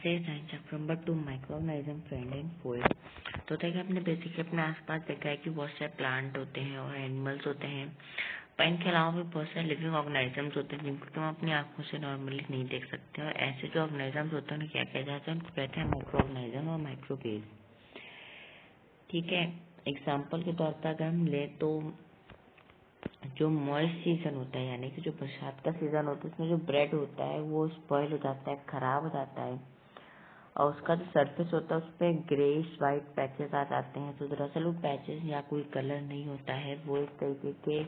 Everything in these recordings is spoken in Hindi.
Classes 9 chapter number 2 microorganism friend and foe. तो देखिए आपने बेसिकली अपने आसपास देखा है कि बहुत सारे प्लांट होते हैं और एनिमल्स होते हैं, पर इनके अलावा भी बहुत सारे लिविंग ऑर्गेनिजम्स होते हैं जिनको हम अपनी आंखों से नॉर्मली नहीं देख सकते। और ऐसे जो ऑर्गेनिजम्स होते हैं उन्हें क्या कहा जाता है? उनको कहते हैं माइक्रो ऑर्गेनिज्म और माइक्रोवेव। ठीक है, एग्जाम्पल के तौर पर अगर हम ले तो जो मॉइस्ट सीजन होता है यानी कि जो बरसात का सीजन होता है उसमें जो ब्रेड होता है वो स्पॉइल हो जाता है, खराब हो जाता है और उसका जो सरफेस होता है उस पर ग्रेइश वाइट पैचेस आ जाते हैं। तो दरअसल वो पैचेस या कोई कलर नहीं होता है, वो एक तरीके के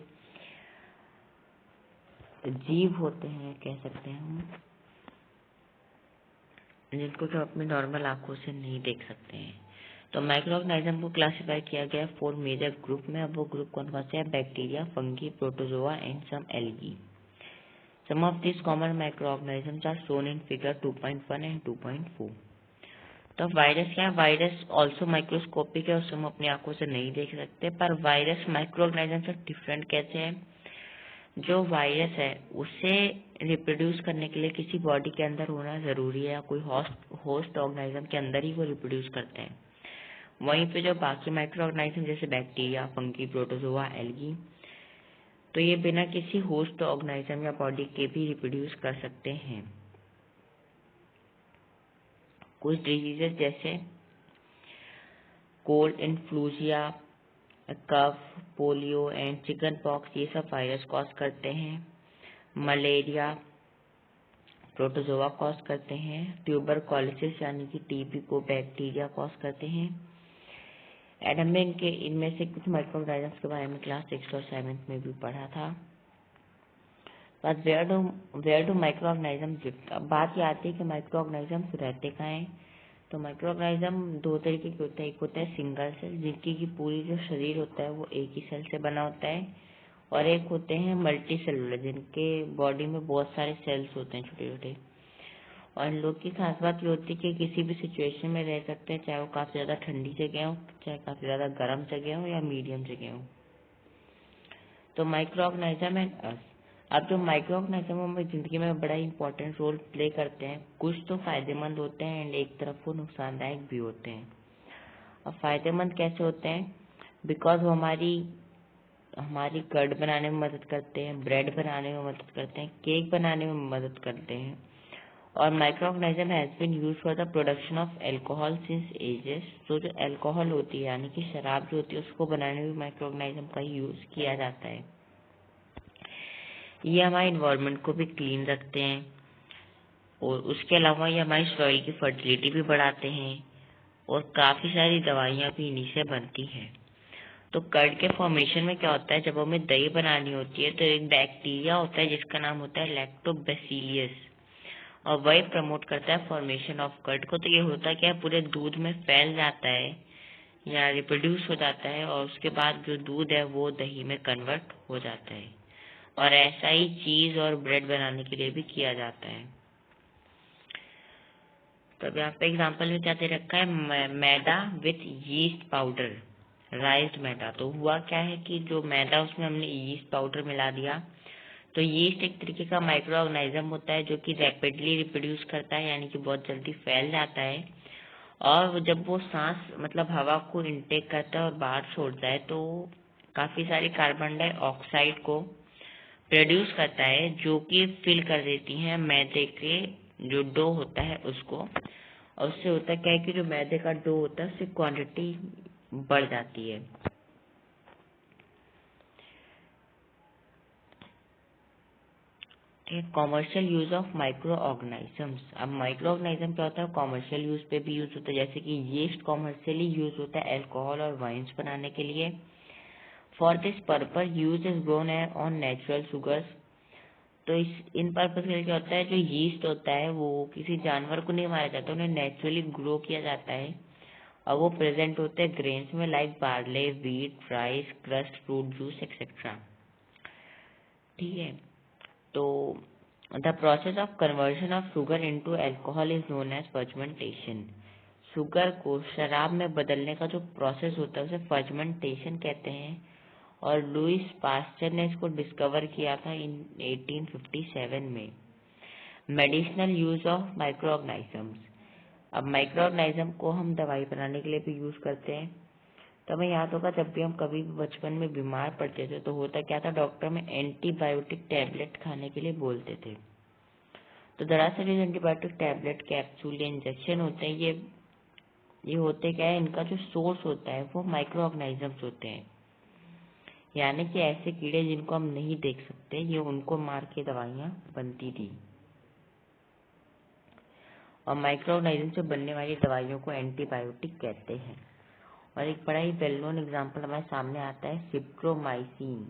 जीव होते हैं कह सकते हैं हम, जिनको हम अपनी नॉर्मल आंखों से नहीं देख सकते हैं। तो माइक्रो ऑर्गेनिज्म को क्लासिफाई किया गया 4 मेजर ग्रुप में। अब वो ग्रुप कौन कौन से हैं? Bacteria, fungi, protozoa and some algae. Some of this common micro organisms are shown in figure 2.1 and 2.4। तो वायरस क्या है? वायरस ऑल्सो माइक्रोस्कोपिक है, उससे हम अपनी आंखों से नहीं देख सकते, पर वायरस माइक्रो ऑर्गेनिज्म से डिफरेंट कैसे है? जो वायरस है उसे रिप्रोड्यूस करने के लिए किसी बॉडी के अंदर होना जरूरी है या कोई होस्ट ऑर्गेनिज्म के अंदर ही वो रिप्रोड्यूस करते हैं। वहीं पे जो बाकी माइक्रो ऑर्गेनिज्म जैसे बैक्टीरिया, फंगी, प्रोटोजोआ, एल्गी, तो ये बिना किसी होस्ट ऑर्गेनिज्म या बॉडी के भी रिप्रोड्यूस कर सकते हैं। कुछ डिजीजेस जैसे cold, influenza, cough, polio and chicken pox, ये सब वायरस कॉज करते हैं। मलेरिया प्रोटोजोआ कॉज करते हैं। ट्यूबरकुलोसिस यानी कि टीबी को बैक्टीरिया कॉज करते हैं। एडम के इनमें से कुछ माइक्रोऑर्गेनिजम्स के बारे में क्लास 6 और 7 में भी पढ़ा था। बस where do micro organism live. अब बात ये आती है कि माइक्रो ऑर्गेनिजम्स रहते कहाँ हैं। तो माइक्रो ऑर्गेनिज्म दो तरीके के होते हैं। एक होता है सिंगल सेल, जिनकी की पूरी जो शरीर होता है वो एक ही सेल से बना होता है, और एक होते हैं मल्टी सेलुलर, जिनके बॉडी में बहुत सारे सेल्स होते हैं छोटे छोटे। और इन लोग की खास बात ये होती है कि किसी भी सिचुएशन में रह सकते हैं, चाहे वो काफी ज्यादा ठंडी जगह हो, चाहे काफी ज्यादा गर्म जगह हो या मीडियम जगह हो। तो माइक्रो ऑर्गेनिज्म एंड अस। अब जो माइक्रो ऑर्गेनिज्म हमारी जिंदगी में बड़ा इंपॉर्टेंट रोल प्ले करते हैं। कुछ तो फायदेमंद होते हैं एंड एक तरफ वो नुकसानदायक भी होते हैं। अब फायदेमंद कैसे होते हैं? बिकॉज वो हमारी हमारी कर्ड बनाने में मदद करते हैं, ब्रेड बनाने में मदद करते हैं, केक बनाने में मदद करते हैं। और micro organism has been used for the production of alcohol since ages. तो जो अल्कोहल होती है यानी कि शराब जो होती है उसको बनाने में माइक्रो ऑर्गेनिज्म का यूज किया जाता है। ये हमारे इन्वायरमेंट को भी क्लीन रखते हैं और उसके अलावा ये हमारी सॉइल की फर्टिलिटी भी बढ़ाते हैं और काफी सारी दवाइयाँ भी इन्हीं से बनती हैं। तो कर्ड के फॉर्मेशन में क्या होता है? जब हमें दही बनानी होती है तो एक बैक्टीरिया होता है जिसका नाम होता है लैक्टोबैसिलियस, और वही प्रमोट करता है फॉर्मेशन ऑफ कर्ड को। तो ये होता क्या है, पूरे दूध में फैल जाता है या रिप्रोड्यूस हो जाता है, और उसके बाद जो दूध है वो दही में कन्वर्ट हो जाता है। और ऐसा ही चीज और ब्रेड बनाने के लिए भी किया जाता है। तो अब यहाँ पे एग्जाम्पल में क्या दे रखा है? मैदा विथ यीस्ट पाउडर, राइस्ड मैदा। तो हुआ क्या है कि जो मैदा उसमें हमने यीस्ट पाउडर मिला दिया। तो यीस्ट एक तरीके का माइक्रो ऑर्गेनिज्म होता है जो कि रैपिडली रिप्रोड्यूस करता है यानी कि बहुत जल्दी फैल जाता है, और जब वो सांस मतलब हवा को इनटेक करता है और बाहर छोड़ता है तो काफी सारी कार्बन डाइऑक्साइड को प्रोड्यूस करता है, जो कि फिल कर देती है मैदे के जो डो होता है उसको। और उससे होता क्या है कि जो मैदे का डो होता है उससे क्वांटिटी बढ़ जाती है। Commercial use of micro organisms. अब माइक्रो ऑर्गेनिज्म क्या होता है? कॉमर्शियल यूज पे भी यूज होता है, जैसे कि यीस्ट कॉमर्शियली यूज होता है अल्कोहल और वाइन्स बनाने के लिए। For this purpose use is grown on natural sugars. तो इन पर्पज के लिए क्या होता है? जो यीस्ट होता है वो किसी जानवर को नहीं मारा जाता, उन्हें नेचुरली ग्रो किया जाता है, और वो प्रेजेंट होते हैं ग्रेन्स में like barley, wheat, rice, crust, fruit juice etcetera. ठीक है, तो the process of conversion of sugar into alcohol is known as fermentation. Sugar को शराब में बदलने का जो प्रोसेस होता है उसे फर्मेंटेशन कहते हैं, और लुइस पास्चर ने इसको डिस्कवर किया था इन 1857 में। Medicinal use of micro organisms. अब माइक्रो ऑर्गेनिज्म को हम दवाई बनाने के लिए भी यूज करते हैं। तो हमें याद होगा जब भी हम कभी भी बचपन में बीमार पड़ते थे तो होता क्या था, डॉक्टर में एंटीबायोटिक टैबलेट खाने के लिए बोलते थे। तो दरअसल ये एंटीबायोटिक टैबलेट, कैप्सूल या इंजेक्शन होते हैं, ये होते क्या है, इनका जो सोर्स होता है वो माइक्रो ऑर्गेनिजम्स होते हैं, यानी कि ऐसे कीड़े जिनको हम नहीं देख सकते, ये उनको मार के दवाइयाँ बनती थी। और माइक्रो ऑर्गेनिज्म से बनने वाली दवाइयों को एंटीबायोटिक कहते हैं। और एक बड़ा ही वेल नोन एग्जाम्पल हमारे सामने आता है सिप्रोमाइसिन।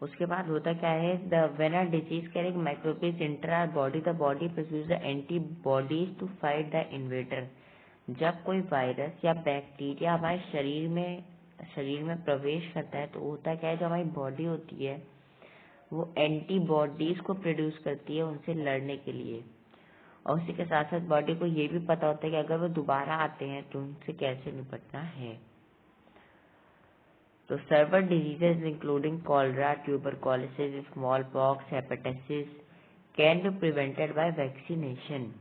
उसके बाद होता क्या है, when a disease carrying microbes enter our body, the body produce the antibodies to fight the invader. जब कोई वायरस या बैक्टीरिया हमारे शरीर में प्रवेश करता है तो होता क्या है, जो हमारी बॉडी होती है वो एंटीबॉडीज को प्रोड्यूस करती है उनसे लड़ने के लिए। और उसी के साथ साथ बॉडी को ये भी पता होता है कि अगर वो दोबारा आते हैं तो उनसे कैसे निपटना है। तो server diseases including cholera, tuberculosis, small pox, hepatitis can be prevented by vaccination.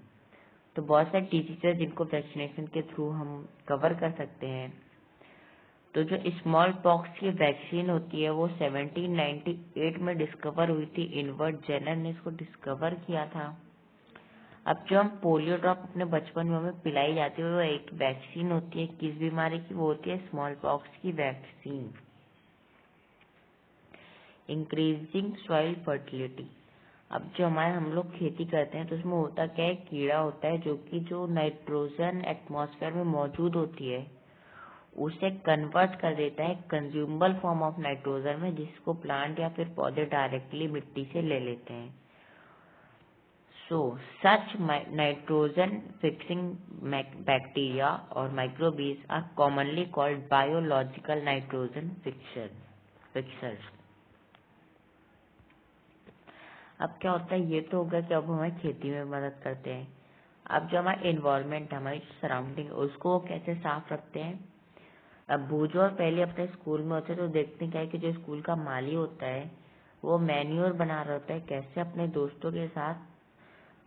तो बहुत सारे डिजीजेज जिनको वैक्सीनेशन के थ्रू हम कवर कर सकते हैं। तो जो स्मॉल पॉक्स की वैक्सीन होती है वो 1798 में डिस्कवर हुई थी, एडवर्ड जेनर ने इसको डिस्कवर किया था। अब जो हम पोलियो ड्रॉप अपने बचपन में हमें पिलाई जाती है वो एक वैक्सीन होती है, किस बीमारी की, वो होती है स्मॉल पॉक्स की वैक्सीन। Increasing soil fertility. अब जो हम लोग खेती करते हैं तो उसमें होता क्या है, कीड़ा होता है जो नाइट्रोजन एटमॉस्फेयर में मौजूद होती है उसे कन्वर्ट कर देता है कंज्यूमेबल फॉर्म ऑफ नाइट्रोजन में, जिसको प्लांट या फिर पौधे डायरेक्टली मिट्टी से ले लेते हैं। So such nitrogen fixing bacteria और microbes are commonly called biological nitrogen fixers. अब क्या होता है, ये तो होगा कि अब हमारी खेती में मदद करते हैं। अब जो हमारा एनवायरमेंट, हमारी सराउंडिंग, उसको कैसे साफ रखते हैं। अब भूजो और पहले अपने स्कूल में होते तो देखते क्या है कि जो स्कूल का माली होता है वो मैन्योर बना रहा होता है, कैसे अपने दोस्तों के साथ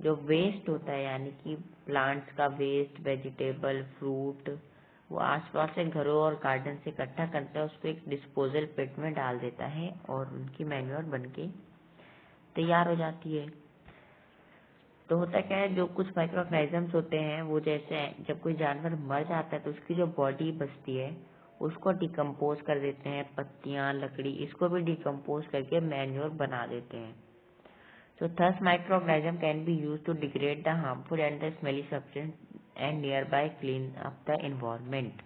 जो वेस्ट होता है, यानी कि प्लांट्स का वेस्ट, वेजिटेबल, फ्रूट, वो आसपास से घरों और गार्डन से इकट्ठा करता है, उसको एक डिस्पोजल पिट में डाल देता है और उनकी मैन्योर बनके तैयार हो जाती है। तो होता क्या है, जो कुछ माइक्रो ऑर्गेनिजम्स होते हैं वो जैसे जब कोई जानवर मर जाता है तो उसकी जो बॉडी बचती है उसको डिकम्पोज कर देते हैं, पत्तियां, लकड़ी, इसको भी डिकम्पोज करके मैन्योर बना देते हैं। So thus microorganism can be used to degrade the harmful and the smelly substance and nearby clean up the environment.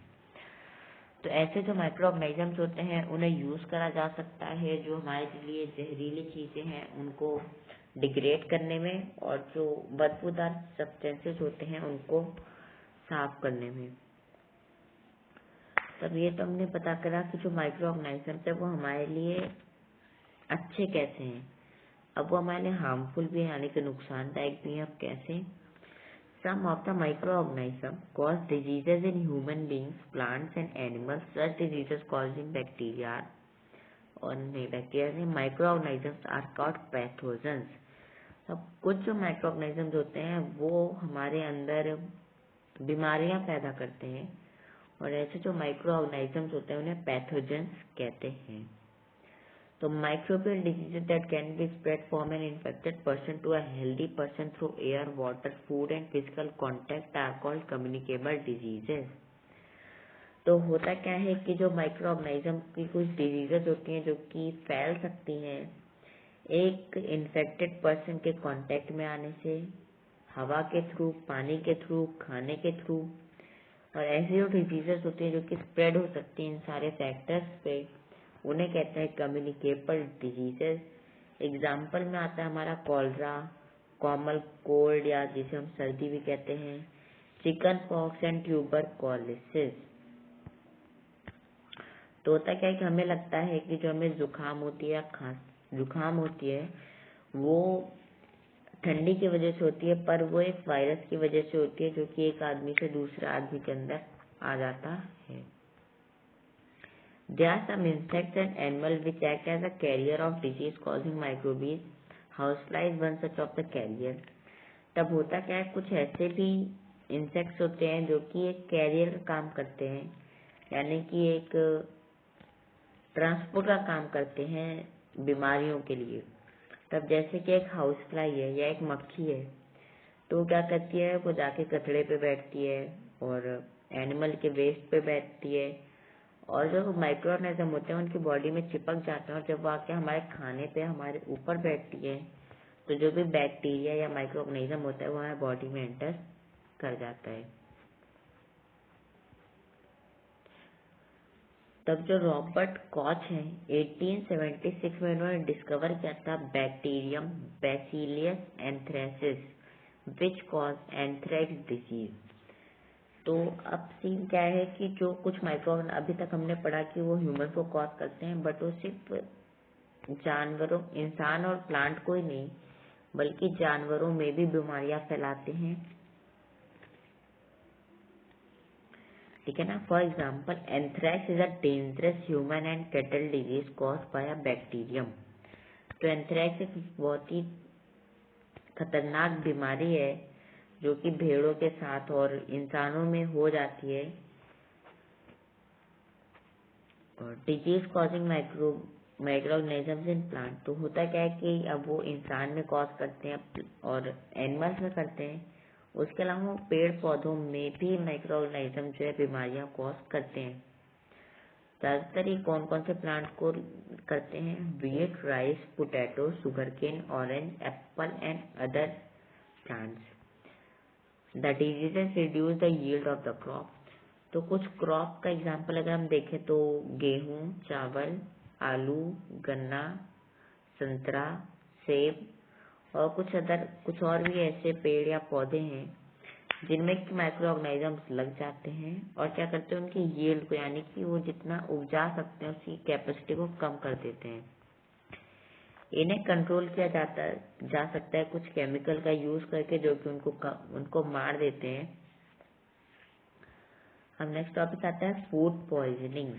तो ऐसे जो माइक्रो ऑर्गेनिजम्स होते हैं उन्हें यूज करा जा सकता है, जो हमारे लिए जहरीली चीजें हैं उनको डिग्रेड करने में, और जो बदबूदार सब्सटेंसेस होते हैं उनको साफ करने में। तब ये तो हमने पता करा कि जो माइक्रो ऑर्गेनिजम्स है वो हमारे लिए अच्छे कैसे हैं। अब वो हमारे लिए हार्मफुल भी है, यानी कि नुकसानदायक भी है। अब कैसे? Some of the microorganisms cause diseases in human beings, plants and animals. Such diseases causing bacteria और नहीं, बैक्टीरिया नहीं, माइक्रोऑर्गेनिजम्स आर कॉल्ड पैथोजेंस। अब कुछ जो माइक्रोऑर्गेनिजम्स होते हैं वो हमारे अंदर बीमारियां पैदा करते हैं, और ऐसे जो माइक्रोऑर्गेनिजम्स होते हैं उन्हें पैथोजेंस कहते हैं। So microbial diseases that can be spread from an infected person to a healthy person through air, water, food and physical contact are called communicable diseases. तो होता क्या है कि जो माइक्रो ऑर्गेनिज्म की कुछ डिजीजेस होती हैं जो कि फैल सकती हैं एक इन्फेक्टेड पर्सन के कांटेक्ट में आने से, हवा के थ्रू, पानी के थ्रू, खाने के थ्रू। और ऐसी जो डिजीजेस होती हैं जो कि स्प्रेड हो सकती हैं इन सारे फैक्टर्स पे, उन्हें कहते हैं कम्युनिकेबल डिजीजेस। एग्जाम्पल में आता है हमारा कॉलरा, कॉमन कोल्ड या जिसे हम सर्दी भी कहते हैं, चिकन पॉक्स एंड ट्यूबरकुलोसिस। तो होता क्या है कि हमें लगता है कि जो हमें जुकाम होती है या जुकाम होती है वो ठंडी की वजह से होती है, पर वो एक वायरस की वजह से होती है जो कि एक आदमी से दूसरे आदमी के अंदर आ जाता है। There are some insects and animals which act as a carrier of disease-causing microbes. Housefly is one such of the carrier. तब होता क्या है, कुछ ऐसे भी इंसेक्ट्स होते हैं जो कि एक कैरियर का काम करते हैं, यानी कि एक ट्रांसपोर्ट का काम करते हैं बीमारियों के लिए। तब जैसे कि एक हाउस फ्लाई है या एक मक्खी है, तो क्या करती है, वो जाके कचड़े पे बैठती है और एनिमल के वेस्ट पे बैठती है, और जो माइक्रो ऑर्गेनिज्म होते हैं उनकी बॉडी में चिपक जाते हैं, और जब वो आके हमारे खाने पे हमारे ऊपर बैठती है तो जो भी बैक्टीरिया या माइक्रो ऑर्गेनिज्म होता है वो हमारे बॉडी में एंटर कर जाता है। तब जो रॉबर्ट कॉच हैं 1876 में उन्होंने डिस्कवर किया था bacterium बैसिलियस anthracis which cause anthrax disease. तो अब सीन क्या है कि जो कुछ माइक्रो अभी तक हमने पढ़ा कि वो ह्यूमन को कॉज करते हैं, बट वो सिर्फ जानवरों, इंसान और प्लांट को ही नहीं बल्कि जानवरों में भी बीमारियां फैलाते हैं, ठीक है ना। For example anthrax is a dangerous human and cattle disease cause by a bacterium. तो एंथ्रैक्स एक बहुत ही खतरनाक बीमारी है जो कि भेड़ों के साथ और इंसानों में हो जाती है, और disease causing micro organisms in plant. तो होता क्या है कि अब वो इंसान में कॉज करते हैं और एनिमल्स में करते हैं, उसके अलावा पेड़ पौधों में भी माइक्रो ऑर्गेनिज्म जो है बीमारियां कॉज करते हैं। ज्यादातर ये कौन कौन से प्लांट को करते हैं, wheat, rice, potato, sugarcane, orange, Apple and other plants. The diseases reduce the yield of the crop. तो कुछ क्रॉप का एग्जाम्पल अगर हम देखें तो गेहूं, चावल, आलू, गन्ना, संतरा, सेब और कुछ और भी ऐसे पेड़ या पौधे हैं जिनमें माइक्रो ऑर्गेनिजम्स लग जाते हैं और क्या करते हैं, उनकी यील्ड को, यानी कि वो जितना उपजा सकते हैं उसकी कैपेसिटी को कम कर देते हैं। इन्हें कंट्रोल किया जा सकता है कुछ केमिकल का यूज करके जो कि उनको मार देते हैं। हम नेक्स्ट टॉपिक आता है फूड पॉइजनिंग।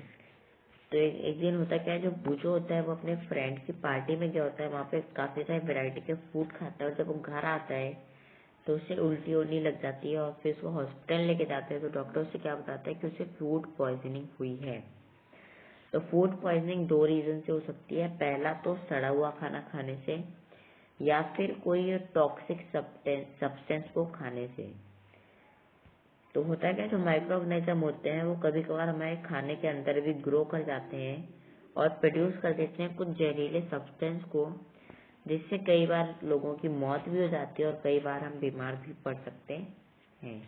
तो एक दिन होता क्या है, जो बूचो होता है वो अपने फ्रेंड की पार्टी में गया होता है, वहाँ पे काफी सारी वैरायटी के फूड खाता है, और जब वो घर आता है तो उसे उल्टी होने लग जाती है और फिर उसको हॉस्पिटल लेके जाते हैं। तो डॉक्टर उसे क्या बताता है कि उसे फूड पॉइजनिंग हुई है। तो फूड पॉइजनिंग 2 रीजन से हो सकती है। पहला तो सड़ा हुआ खाना खाने से, या फिर कोई टॉक्सिक सब्सटेंस को खाने से। तो होता है क्या, जो माइक्रो ऑर्गेनिज्म होते हैं वो कभी कभार हमारे खाने के अंदर भी ग्रो कर जाते हैं और प्रोड्यूस कर देते हैं कुछ जहरीले सब्सटेंस को, जिससे कई बार लोगों की मौत भी हो जाती है और कई बार हम बीमार भी पड़ सकते हैं।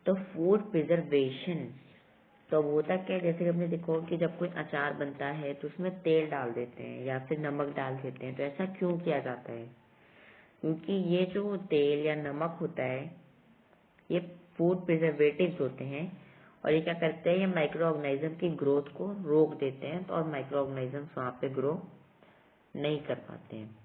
तो फूड प्रिजर्वेशन, तो होता क्या है, जैसे कि हमने देखो कि जब कोई अचार बनता है तो उसमें तेल डाल देते हैं या फिर नमक डाल देते हैं। तो ऐसा क्यों किया जाता है, क्योंकि ये जो तेल या नमक होता है ये फूड प्रिजर्वेटिव्स होते हैं, और ये क्या करते हैं, ये माइक्रो ऑर्गेनिज्म की ग्रोथ को रोक देते हैं, तो और माइक्रो ऑर्गेनिज्म वहाँ पे ग्रो नहीं कर पाते हैं।